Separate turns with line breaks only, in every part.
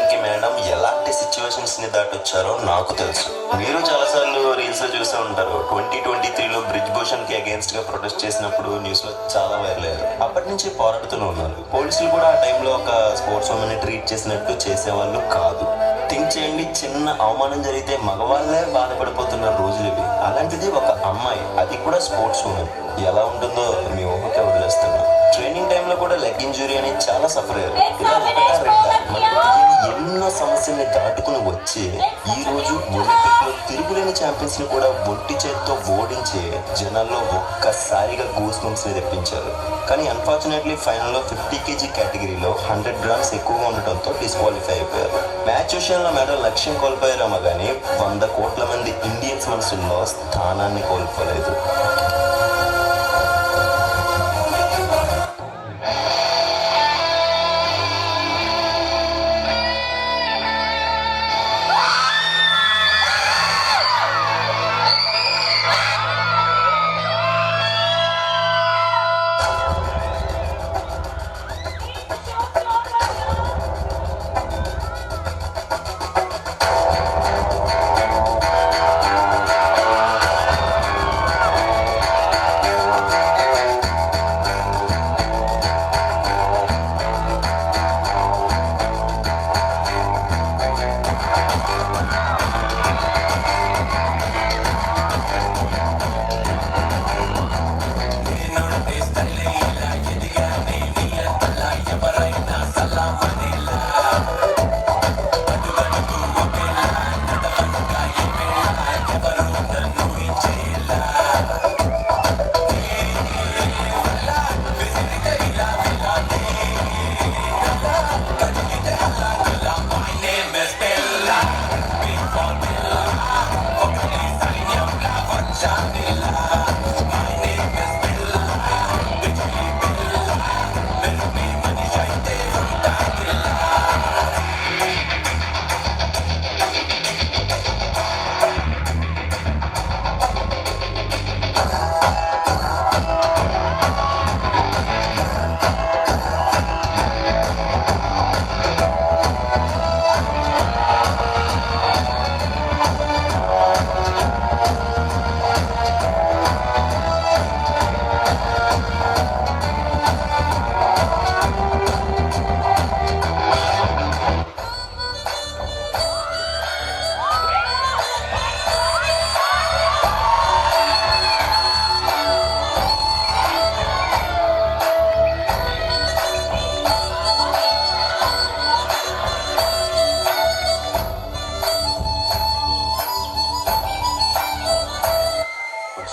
Janaki madam ఎలాంటి situations ని దాటొచ్చారో నాకు తెలుసు. మీరు చాలాసార్లు రీల్స్ లో చూసే ఉంటారు. 2023లో బ్రిజ్ భూషణ్ కి అగేన్స్ట్ గా ప్రొటెస్ట్ చేసినప్పుడు న్యూస్ లో చాలా వైరల్ అయ్యారు. అప్పటి నుంచి పోరాడుతూనే ఉన్నారు. పోలీసులు కూడా ఆ టైంలో ఒక స్పోర్ట్స్ ఉమెన్ ని ట్రీట్ చేసినట్టు చేసేవాళ్ళు కాదు. థింక్ చేయండి, చిన్న అవమానం జరిగితే మగవాళ్ళే బాధపడిపోతున్న రోజులు ఇవి. అలాంటిది ఒక అమ్మాయి, అది కూడా స్పోర్ట్స్ ఉమెన్, ఎలా ఉంటుందో మీ ఊహకే వదిలేస్తున్నా. ట్రైనింగ్ టైంలో కూడా లెగ్ ఇంజురీ అని చాలా సఫర్ అయ్యారు. ఇలా ఒకటా రెండా ఎన్నో సమస్యల్ని దాటుకుని వచ్చి ఈ రోజు ఒలింపిక్ లో తిరుగులేని ఛాంపియన్స్ ని కూడా ఒంటి చేత్తో ఓడించి జనాల్లో ఒక్కసారిగా గూస్ బంప్స్ ని తెప్పించారు. కానీ అన్ఫార్చునేట్లీ ఫైనల్లో 50 kg కేటగిరీలో 100 grams ఎక్కువగా ఉండటంతో డిస్క్వాలిఫై అయిపోయారు. మ్యాచ్ విషయంలో మేడం లక్ష్యం కోల్పోయారేమో కానీ 100 కోట్ల మంది ఇండియన్స్ మనసుల్లో స్థానాన్ని కోల్పోలేదు.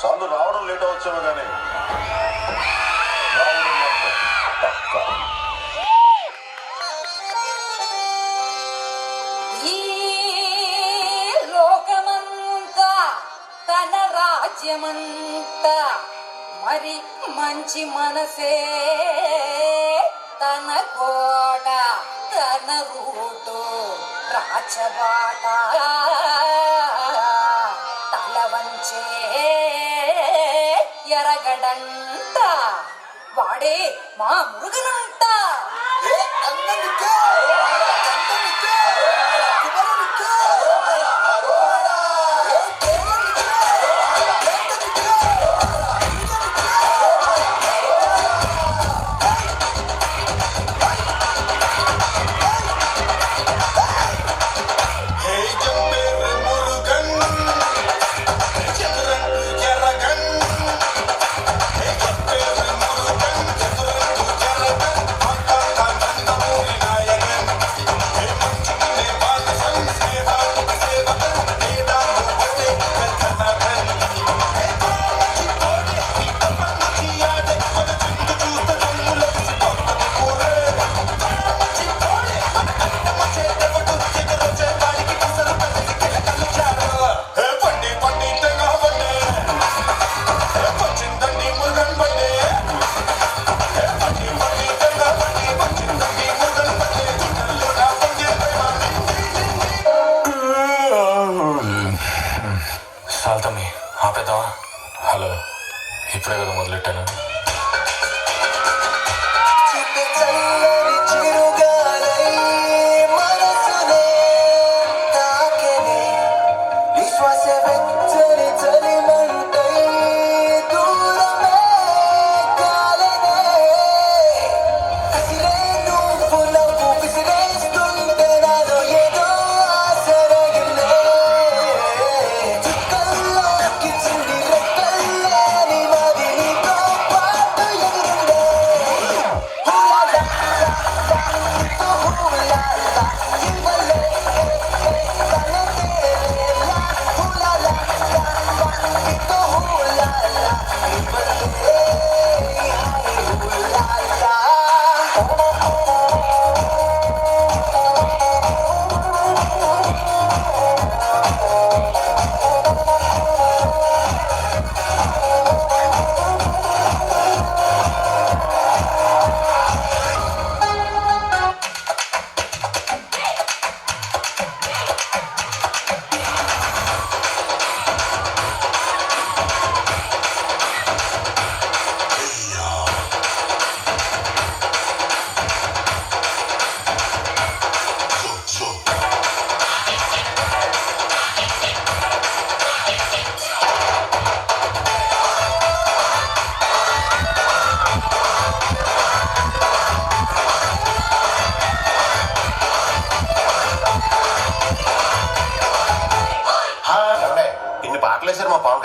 సార్లు రావడం లేట్ అవచ్చేమో కానీ రావడం మాత్రం పక్కా.
ఈ లోకమంతా తన రాజ్యమంతా మరి మంచి మనసే తన కోట, తన రూటు రాచబాట, తల వంచే ఎరగడంట వాడే మా మురుగనంట.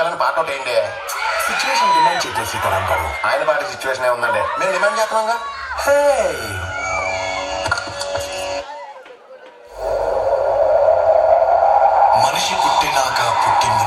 కళ్యాణ్ పాట ఒకటి ఏంటి
సిచ్యువేషన్ డిమాండ్ చేసే సీతారాం గారు.
ఆయన పాట సిచ్యువేషన్ ఉందండి మేము డిమాండ్ చేస్తున్నాంగా.
మనిషి పుట్టినాక పుట్టింది